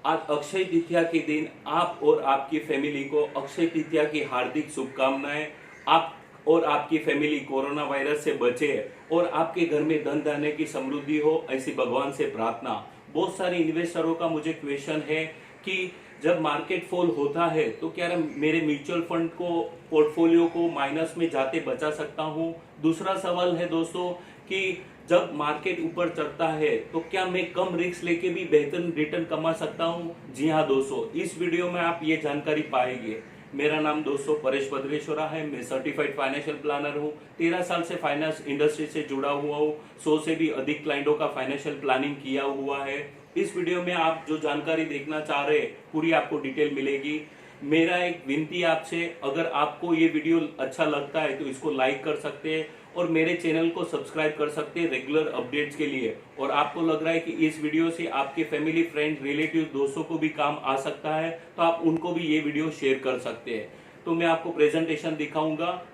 आज अक्षय तृतीया के दिन आप और आपकी फैमिली को अक्षय तृतीया की हार्दिक शुभकामनाएं। आप और आपकी फैमिली कोरोना वायरस से बचे और आपके घर में धन धान्य की समृद्धि हो, ऐसी भगवान से प्रार्थना। बहुत सारे इन्वेस्टरों का मुझे क्वेश्चन है कि जब मार्केट फॉल होता है तो क्या मेरे म्यूचुअल फंड को, पोर्टफोलियो को माइनस में जाते बचा सकता हूँ। दूसरा सवाल है दोस्तों कि जब मार्केट ऊपर चढ़ता है तो क्या मैं कम रिस्क लेके भी बेहतर रिटर्न कमा सकता हूँ। जी हाँ दोस्तों, इस वीडियो में आप ये जानकारी पाएंगे। मेरा नाम दोस्तों परेश भद्रेश्वरा है। मैं सर्टिफाइड फाइनेंशियल प्लानर हूँ। 13 साल से फाइनेंस इंडस्ट्री से जुड़ा हुआ हूँ। 100 से भी अधिक क्लाइंटों का फाइनेंशियल प्लानिंग किया हुआ है। इस वीडियो में आप जो जानकारी देखना चाह रहे हैं पूरी आपको डिटेल मिलेगी। मेरा एक विनती आपसे, अगर आपको ये वीडियो अच्छा लगता है तो इसको लाइक कर सकते हैं और मेरे चैनल को सब्सक्राइब कर सकते हैं रेगुलर अपडेट्स के लिए। और आपको लग रहा है कि इस वीडियो से आपके फैमिली, फ्रेंड, रिलेटिव, दोस्तों को भी काम आ सकता है तो आप उनको भी ये वीडियो शेयर कर सकते हैं। तो मैं आपको प्रेजेंटेशन दिखाऊंगा।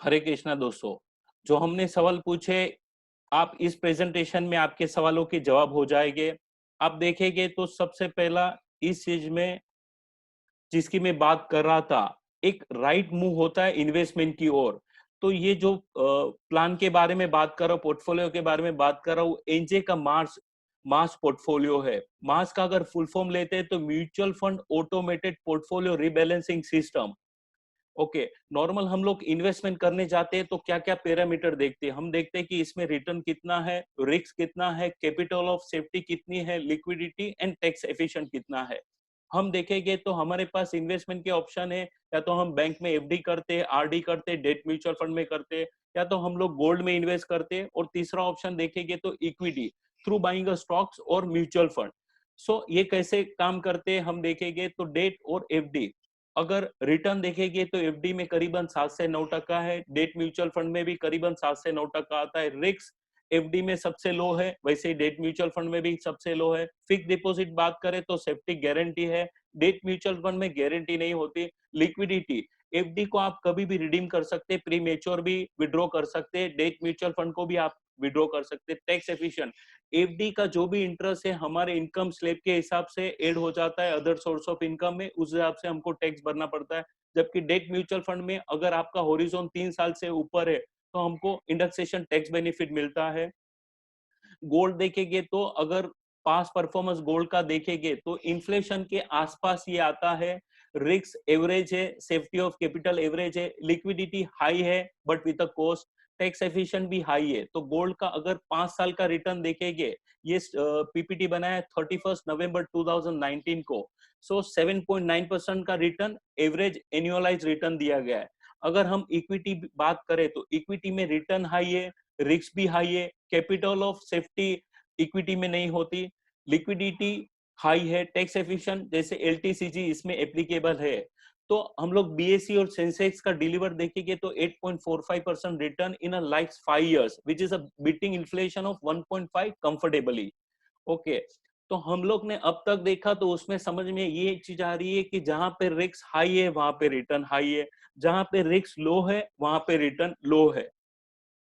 हरे कृष्णा दोस्तों, जो हमने सवाल पूछे आप इस प्रेजेंटेशन में आपके सवालों के जवाब हो जाएंगे। आप देखेंगे तो सबसे पहला इस चीज में जिसकी मैं बात कर रहा था, एक राइट मूव होता है इन्वेस्टमेंट की ओर। तो ये जो प्लान के बारे में बात कर रहा हूँ, पोर्टफोलियो के बारे में बात कर रहा हूँ, एनजे का मार्स मास पोर्टफोलियो है। मास का अगर फुल फॉर्म लेते हैं तो mutual fund automated portfolio rebalancing system. Okay, normal हम लोग इन्वेस्टमेंट करने जाते हैं तो क्या क्या पैरामीटर देखते हैं। हम देखते हैं कि इसमें रिटर्न कितना है, रिस्क कितना है, कैपिटल ऑफ सेफ्टी कितनी है, लिक्विडिटी एंड टैक्स एफिशिएंट कितना है। हम देखेंगे तो हमारे पास इन्वेस्टमेंट के ऑप्शन है, या तो हम बैंक में एफडी करते हैं, आरडी करते हैं, डेट म्यूचुअल फंड में करते हैं, या तो हम लोग गोल्ड में इन्वेस्ट करते हैं, और तीसरा ऑप्शन देखेंगे तो इक्विटी थ्रू बाइंग स्टॉक्स और म्यूचुअल फंड। सो ये कैसे काम करते हैं हम देखेंगे तो डेट और एफडी। अगर रिटर्न देखेंगे तो एफडी में करीबन 7 से 9% है, डेट म्यूचुअल फंड में भी करीबन 7 से 9% आता है। रिस्क एफडी में सबसे लो है, वैसे ही डेट म्यूचुअल फंड में भी सबसे लो है। फिक्स डिपॉजिट बात करें तो सेफ्टी गारंटी है, डेट म्यूचुअल फंड में गारंटी नहीं होती। लिक्विडिटी, एफडी को आप कभी भी रिडीम कर सकते हैं, प्री मेच्योर भी विड्रॉ कर सकते हैं, डेट म्यूचुअल फंड को भी आप विड्रॉ कर सकते हैं। टैक्स एफिशिएंट, एफडी का जो भी इंटरेस्ट है हमारे इनकम स्लैब के हिसाब से ऐड हो जाता है अदर सोर्स ऑफ इनकम में, उस हिसाब से हमको टैक्स भरना पड़ता है। जबकि डेट म्यूचुअल फंड में अगर आपका होरिजोन 3 साल से ऊपर है तो हमको इंडेक्सेशन टैक्स बेनिफिट मिलता है। गोल्ड देखेंगे तो अगर पास परफॉर्मेंस गोल्ड का देखेंगे तो इन्फ्लेशन के आसपास ये आता है। रिस्क एवरेज है, सेफ्टी ऑफ कैपिटल एवरेज है, लिक्विडिटी हाई है but with a cost, tax efficient भी हाई है। तो गोल्ड का अगर 5 साल का रिटर्न देखेंगे, ये पीपीटी बनाया 31 नवंबर 2019 को। सो 7.9% का रिटर्न, एवरेज एनुअलाइज रिटर्न दिया गया है। अगर हम इक्विटी बात करें तो इक्विटी में रिटर्न हाई है, रिस्क भी हाई है, कैपिटल ऑफ सेफ्टी इक्विटी में नहीं होती, लिक्विडिटी हाई है, टैक्स एफिशिएंट जैसे एलटीसीजी इसमें एप्लीकेबल है। तो हम लोग बीएसई और सेंसेक्स का डिलीवर देखेंगे तो 8.45% return in a like 5 years which is a beating inflation of 1.5 comfortably. Okay, तो हम लोग ने अब तक देखा तो उसमें समझ में ये चीज आ रही है कि जहां पे रिस्क हाई है वहां पे रिटर्न हाई है, जहां पे रिस्क लो है वहां पे रिटर्न लो है।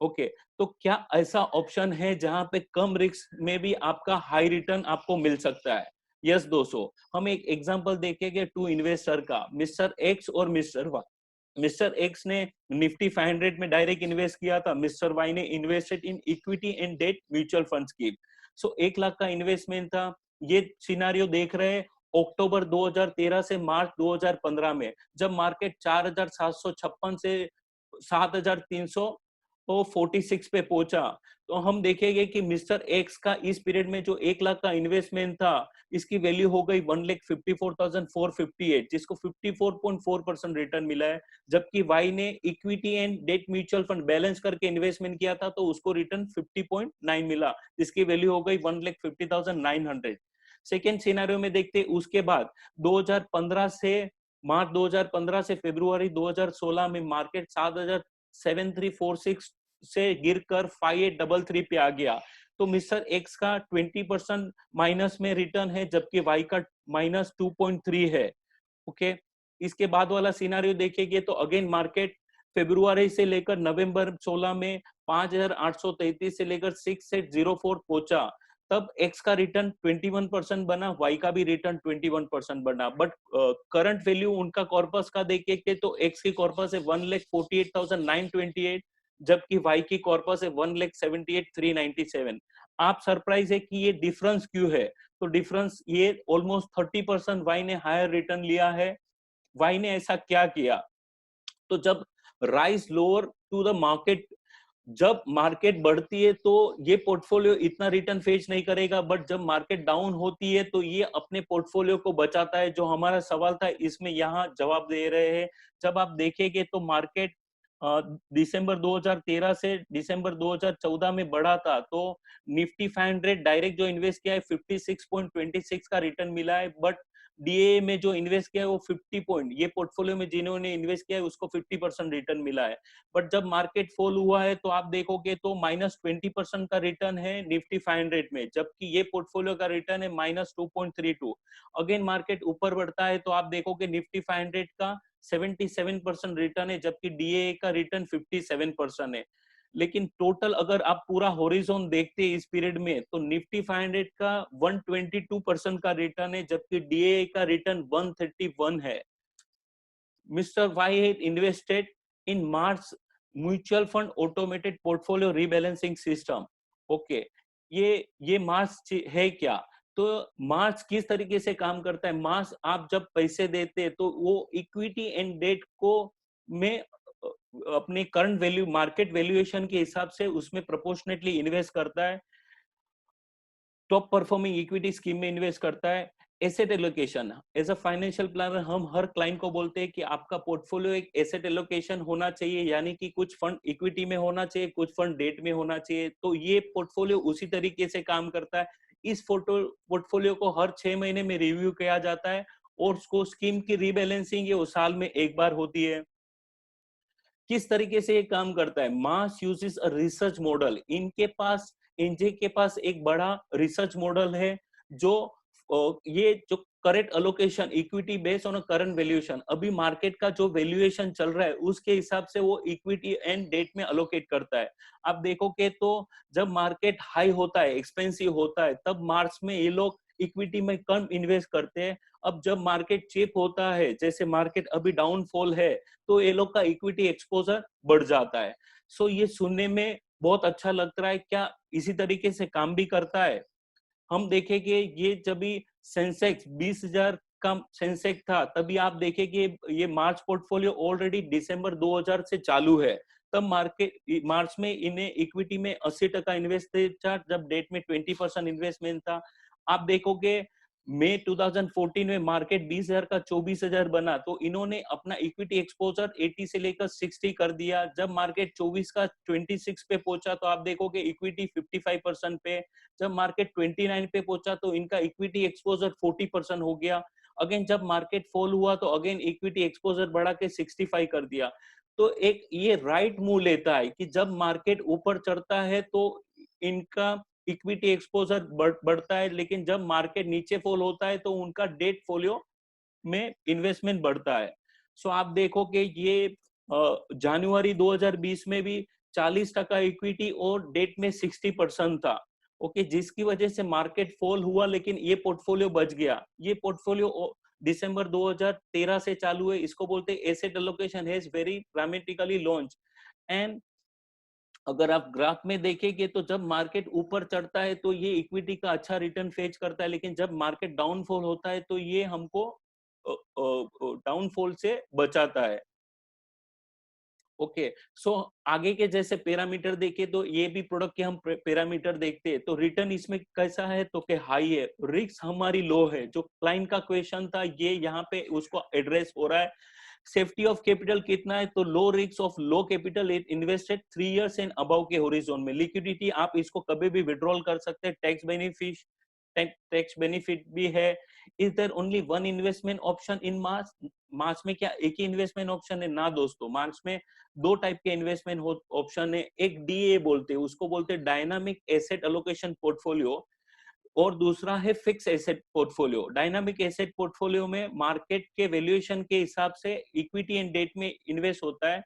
ओके, तो क्या ऐसा ऑप्शन है जहां पे कम रिस्क में भी आपका हाई रिटर्न आपको मिल सकता है? यस दोस्तों, हम एक एग्जांपल देखेंगे टू इन्वेस्टर का, मिस्टर एक्स और मिस्टर वाई। मिस्टर एक्स ने निफ्टी 500 में डायरेक्ट इन्वेस्ट किया था, मिस्टर वाई ने invested in equity and debt mutual fund scheme. So 1 lakh का इन्वेस्टमेंट था। ये सिनारियो देख रहे हैं अक्टूबर 2013 से मार्च 2015 में, जब मार्केट 4756 से 7300 वो 46 पे पहुंचा। तो हम देखेंगे कि मिस्टर एक्स का इस पीरियड में जो 1 लाख का इन्वेस्टमेंट था, इसकी वैल्यू हो गई 1,54,458, जिसको 54.4% रिटर्न मिला है। जबकि वाई ने equity and debt mutual fund balance करके इन्वेस्टमेंट किया था तो उसको रिटर्न 50.9 मिला, जिसकी वैल्यू हो गई 1,50,900। सेकेंड सिनेरियो में देखते उसके बाद 2015 से मार्च 2015 से फरवरी 2016 में मार्केट 7,7346 से गिरकर 5833 पे आ गया। तो मिस्टर एक्स का 20% माइनस में रिटर्न है, जबकि वाई का -2.3 है। ओके, इसके बाद वाला सिनारियो देखेंगे तो अगेन मार्केट फरवरी से लेकर नवंबर 16 में 5,833 से लेकर 6,804 पहुंचा। तब x का रिटर्न 21% बना, y का भी रिटर्न 21% बना। बट करंट वैल्यू उनका कॉर्पस का देखेंगे तो x की कॉर्पस है 1,48,928, जबकि y की कॉर्पस है 1,78,397। आप सरप्राइज है कि ये डिफरेंस क्यों है? तो डिफरेंस ये ऑलमोस्ट 30% y ने हायर रिटर्न लिया है। y ने ऐसा क्या किया? तो जब rise lower to the market, जब मार्केट बढ़ती है तो ये पोर्टफोलियो इतना रिटर्न फेच नहीं करेगा, बट जब मार्केट डाउन होती है तो ये अपने पोर्टफोलियो को बचाता है। जो हमारा सवाल था इसमें यहाँ जवाब दे रहे हैं। जब आप देखेंगे तो मार्केट दिसंबर 2013 से दिसंबर 2014 में बढ़ा था, तो निफ्टी 500 डायरेक्ट जो इन्वेस्ट किया है 56.26 का रिटर्न मिला है, बट डीए में जो इन्वेस्ट किया है वो 50 पॉइंट, ये पोर्टफोलियो में जिन्होंने इन्वेस्ट किया है उसको 50% रिटर्न मिला है। बट जब मार्केट फॉल हुआ है तो आप देखोगे तो -20% का रिटर्न है निफ्टी 500 में, जबकि ये पोर्टफोलियो का रिटर्न है -2.32। अगेन मार्केट ऊपर बढ़ता है तो आप देखोगे निफ्टी 500 का 77% रिटर्न है, जबकि डीए का रिटर्न 57% है। लेकिन टोटल अगर आप पूरा होरिजोन देखते हैं इस पीरियड में, तो निफ्टी 500 का 122% का रिटर्न है, जबकि डीए का रिटर्न 131 है। Mr. White invested in Mars Mutual Fund Automated Portfolio Rebalancing System. Okay, ये मार्स है क्या? तो मार्स किस तरीके से काम करता है? मार्स आप जब पैसे देते हैं तो वो इक्विटी एंड डेट को में अपने करंट वैल्यू मार्केट वैल्यूएशन के हिसाब से उसमें प्रोपोर्शनेटली इन्वेस्ट करता है। टॉप परफॉर्मिंग इक्विटी स्कीम में इन्वेस्ट करता है। Asset allocation, as a financial planner हम हर क्लाइंट को बोलते हैं कि आपका पोर्टफोलियो एक एसेट एलोकेशन होना चाहिए, यानी कि कुछ फंड इक्विटी में होना चाहिए, कुछ फंड डेट में होना चाहिए। तो ये पोर्टफोलियो उसी तरीके से काम करता है। इस पोर्टफोलियो को हर 6 महीने में रिव्यू किया जाता है और उसको स्कीम की रीबैलेंसिंग ये साल में एक बार होती है। किस तरीके से ये काम करता है? मास यूजेस अ रिसर्च मॉडल। इनके पास एक बड़ा रिसर्च मॉडल है जो ये जो correct allocation equity based on current valuation, अभी मार्केट का जो वैल्यूएशन चल रहा है उसके हिसाब से वो इक्विटी एंड डेट में अलोकेट करता है। आप देखोगे तो जब मार्केट हाई होता है, एक्सपेंसिव होता है, तब मार्च में ये लोग इक्विटी में कम इन्वेस्ट करते हैं। अब जब मार्केट चीप होता है, जैसे मार्केट अभी डाउनफॉल है, तो ये लोग का इक्विटी एक्सपोजर बढ़ जाता है। सो ये सुनने में बहुत अच्छा लग रहा है, क्या इसी तरीके से काम भी करता है? हम देखेंगे ये जब भी सेंसेक्स 20,000 का सेंसेक्स था, तभी आप देखेंगे ये मार्च पोर्टफोलियो ऑलरेडी दिसंबर 2000 से चालू है। तब मार्केट मार्च में इन्हें इक्विटी में 80% इन्वेस्ट था, जब डेट में 20% इन्वेस्टमेंट था। आप देखोगे मई 2014 में मार्केट 20,000 का 24,000 बना, तो इन्होंने अपना इक्विटी एक्सपोजर 80 से लेकर 60 कर दिया। जब मार्केट 24 का 26 पे पहुंचा तो आप देखोगे इक्विटी 55% पे। जब मार्केट 29 पे पहुंचा तो इनका इक्विटी एक्सपोजर 40% हो गया। अगेन जब मार्केट फॉल हुआ तो अगेन इक्विटी एक्सपोजर बढ़ा के 65 कर दिया। तो एक ये राइट मूव लेता है कि जब मार्केट ऊपर चढ़ता है तो इनका इक्विटी एक्सपोजर बढ़ता है, लेकिन जब मार्केट नीचे फॉल होता है तो उनका डेट फोलियो में इन्वेस्टमेंट बढ़ता है। सो आप देखो कि ये जनवरी 2020 में भी 40% इक्विटी और डेट में 60% था। ओके, जिसकी वजह से मार्केट फॉल हुआ, लेकिन ये पोर्टफोलियो बच गया। ये पोर्टफोलियो दिसंबर 2013 से चालू है। इसको बोलते हैं asset allocation has very dramatically launch. And अगर आप ग्राफ में देखेंगे तो जब मार्केट ऊपर चढ़ता है तो ये इक्विटी का अच्छा रिटर्न फेच करता है, लेकिन जब मार्केट डाउनफॉल होता है तो ये हमको डाउनफॉल से बचाता है। ओके, सो आगे के जैसे पैरामीटर देखे तो ये भी प्रोडक्ट के हम पैरामीटर देखते हैं तो रिटर्न इसमें कैसा है तो के हाई है, रिस्क हमारी लो है। जो क्लाइंट का क्वेश्चन था ये यहाँ पे उसको एड्रेस हो रहा है। सेफ्टी ऑफ कैपिटल कितना है तो low risk of low capital invested 3 years and above के होरिजोन में। लिक्विडिटी आप इसको कभी भी विड्रॉल कर सकते हैं। टैक्स बेनिफिट भी है। Is there only one investment option in March? मार्च में क्या एक ही इन्वेस्टमेंट ऑप्शन है? ना दोस्तों, मार्च में दो टाइप के इन्वेस्टमेंट ऑप्शन है। एक डीए बोलते हैं, उसको बोलते हैं डायनामिक एसेट एलोकेशन पोर्टफोलियो, और दूसरा है fix asset portfolio. Dynamic asset portfolio में मार्केट के वैल्यूएशन के हिसाब से इक्विटी एंड डेट में इन्वेस्ट होता है।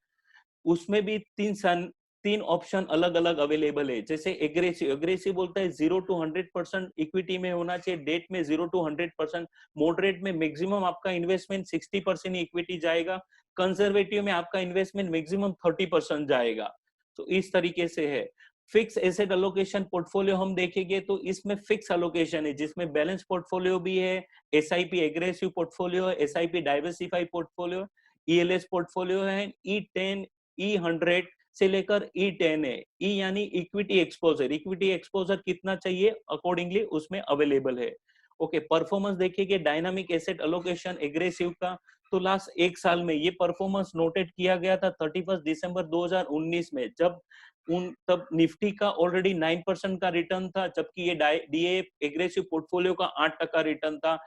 उसमें भी तीन ऑप्शन अलग अलग अवेलेबल है। जैसे एग्रेसिव, एग्रेसिव बोलता है 0 to 100% इक्विटी में होना चाहिए, डेट में 0 to 100%, मॉडरेट में मैक्सिमम आपका इन्वेस्टमेंट 60% इक्विटी जाएगा, कंजर्वेटिव में आपका इन्वेस्टमेंट मैक्सिमम 30% जाएगा। तो इस तरीके से है। फिक्स एसेट अलोकेशन पोर्टफोलियो हम देखेंगे तो इसमें फिक्स अलोकेशन है, जिसमें बैलेंस पोर्टफोलियो भी है, SIP aggressive portfolio, SIP diversify portfolio, ELS portfolio है, ई10, ई100 से लेकर ई10 है। ई यानी इक्विटी एक्सपोजर, इक्विटी एक्सपोजर कितना चाहिए अकॉर्डिंगली उसमें अवेलेबल है। ओके, परफॉर्मेंस देखिए डायनामिक एसेट अलोकेशन एग्रेसिव का, तो लास्ट एक साल में ये परफॉर्मेंस नोटेड किया गया था 31 दिसंबर 2019 में, जब तब निफ्टी का ऑलरेडी 9% का रिटर्न था, जबकि ये डीए एग्रेसिव पोर्टफोलियो का 8% रिटर्न था।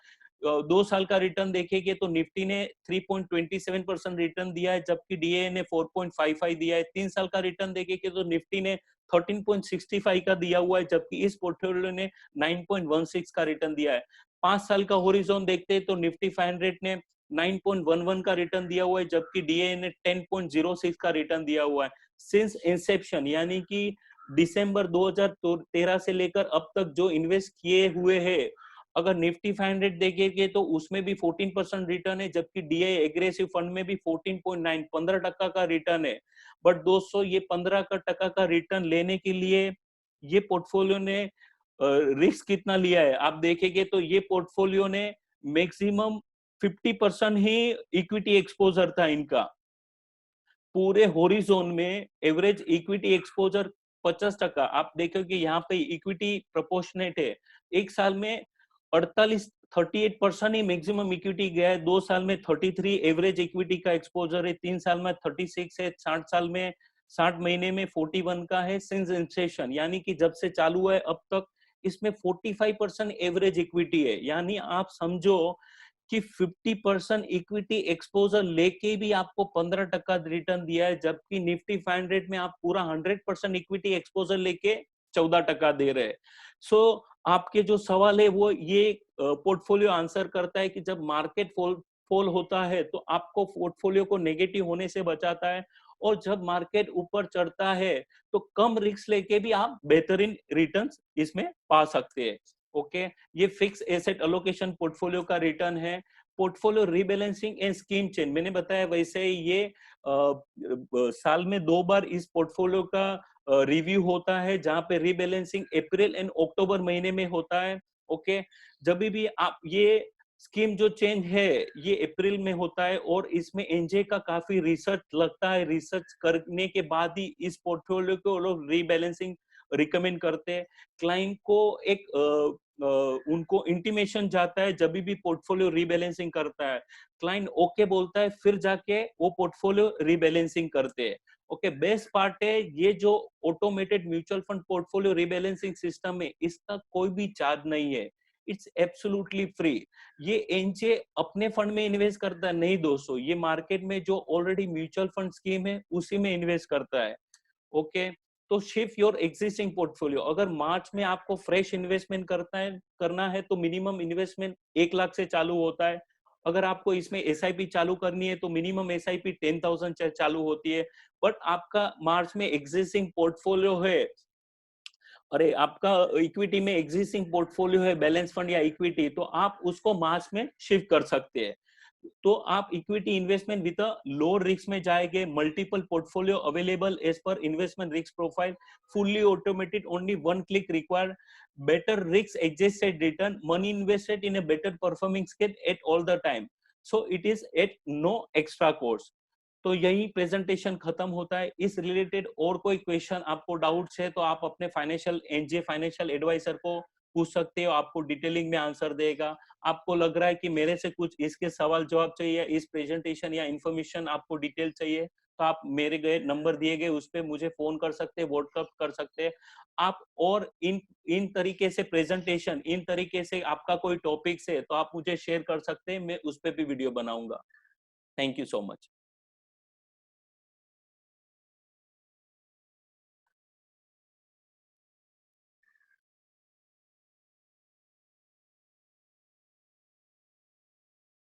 2 साल का रिटर्न देखेंगे तो निफ्टी ने 3.27% रिटर्न दिया है, जबकि डीए ने 4.55 दिया है। 3 साल का रिटर्न देखेंगे तो निफ्टी ने 13.65 का दिया हुआ है, जबकि इस पोर्टफोलियो ने 9.16 का रिटर्न दिया है। 5 साल का होरिजोन देखते हैं तो निफ्टी 500 ने 9.11 का रिटर्न दिया हुआ है, जबकि डीए ने 10.06 का रिटर्न दिया हुआ है। सिंस इंसेप्शन यानी कि दिसंबर 2013 से लेकर अब तक जो इन्वेस्ट किए हुए हैं, अगर निफ्टी 500 देखेंगे तो उसमें भी 14% रिटर्न है, जबकि डीआई एग्रेसिव फंड में भी 14.9 15% का रिटर्न है। बट दोस्तों ये 15% का रिटर्न लेने के लिए ये पोर्टफोलियो ने रिस्क कितना लिया है आप देखेंगे तो ये पोर्टफोलियो ने मैक्सिमम 50% ही इक्विटी एक्सपोजर था इनका। पूरे होरिजोन में एवरेज इक्विटी एक्सपोजर 50%। आप देखोगे यहाँ पे इक्विटी प्रोपोर्शनेट है, एक साल में 38% ही मैक्सिमम इक्विटी गया है, 2 साल में 33 एवरेज इक्विटी का एक्सपोजर है, 3 साल में 36 है, 60 महीने में 41 का है। सिंस इंसेप्शन यानी कि जब से चालू हुआ है अब तक इसमें 45% एवरेज इक्विटी है। यानी आप समझो कि 50% इक्विटी एक्सपोजर लेके भी आपको 15% रिटर्न दिया है, जबकि निफ्टी 500 में आप पूरा 100% इक्विटी एक्सपोजर लेके 14% दे रहे हैं। सो आपके जो सवाल है वो ये पोर्टफोलियो आंसर करता है कि जब मार्केट फॉल होता है तो आपको पोर्टफोलियो को नेगेटिव होने से बचाता है, और जब मार्केट ऊपर चढ़ता है तो कम रिस्क लेके भी आप बेहतरीन रिटर्न्स इसमें पा सकते हैं। ओके, ये फिक्स एसेट अलोकेशन पोर्टफोलियो का रिटर्न है। Portfolio rebalancing and scheme change मैंने बताया, वैसे ये साल में 2 बार इस पोर्टफोलियो का रिव्यू होता है, जहां पे रीबैलेंसिंग अप्रैल एंड अक्टूबर महीने में होता है। ओके, जब भी आप ये स्कीम जो चेंज है ये अप्रैल में होता है, और इसमें एनजे का काफी रिसर्च लगता है, रिसर्च करने के बाद ही इस पोर्टफोलियो को लोग रीबैलेंसिंग रिकमेंड करते हैं। क्लाइंट को एक उनको इंटीमेशन जाता है जब भी पोर्टफोलियो रीबैलेंसिंग करता है, क्लाइंट ओके बोलता है, फिर जाके वो पोर्टफोलियो रीबैलेंसिंग करते हैं। ओके, बेस्ट पार्ट है ये जो automated mutual fund portfolio rebalancing system है, इसका कोई भी चार्ज नहीं है, इट्स एब्सोल्युटली फ्री। ये एनजे अपने फंड में इन्वेस्ट करता है नहीं दोस्तों, ये मार्केट में जो ऑलरेडी म्यूचुअल फंड स्कीम है उसी में इन्वेस्ट करता है। ओके, तो शिफ्ट योर एग्जिस्टिंग पोर्टफोलियो, अगर मार्च में आपको फ्रेश इन्वेस्टमेंट करना है तो मिनिमम इन्वेस्टमेंट 1 लाख से चालू होता है। अगर आपको इसमें एसआईपी चालू करनी है तो मिनिमम एसआईपी 10,000 से चालू होती है। बट आपका मार्च में एग्जिस्टिंग पोर्टफोलियो है, अरे आपका इक्विटी में एग्जिस्टिंग पोर्टफोलियो है, बैलेंस फंड या इक्विटी, तो आप उसको मार्च में शिफ्ट कर सकते हैं। तो आप equity investment with low risk में जाएंगे, multiple portfolio available as per investment risk profile, fully automated, only 1 click required, better risk adjusted return, money invested in a better performing skill at all the time, so it is at no extra cost। तो यही presentation खत्म होता है। इस related और कोई question आपको doubts है तो आप अपने फाइनेंशियल एनजे फाइनेंशियल एडवाइजर को पूछ सकते हो, आपको डिटेलिंग में आंसर देगा। आपको लग रहा है कि मेरे से कुछ इसके सवाल जवाब चाहिए, इस प्रेजेंटेशन या इंफॉर्मेशन आपको डिटेल चाहिए, तो आप मेरे गए नंबर दिए गए उस पर मुझे फोन कर सकते हैं, व्हाट्सएप कर सकते हैं आप। और इन तरीके से प्रेजेंटेशन, इन तरीके से आपका कोई टॉपिक्स है तो आप मुझे शेयर कर सकते हैं, मैं उस पर भी वीडियो बनाऊंगा। Thank you so much.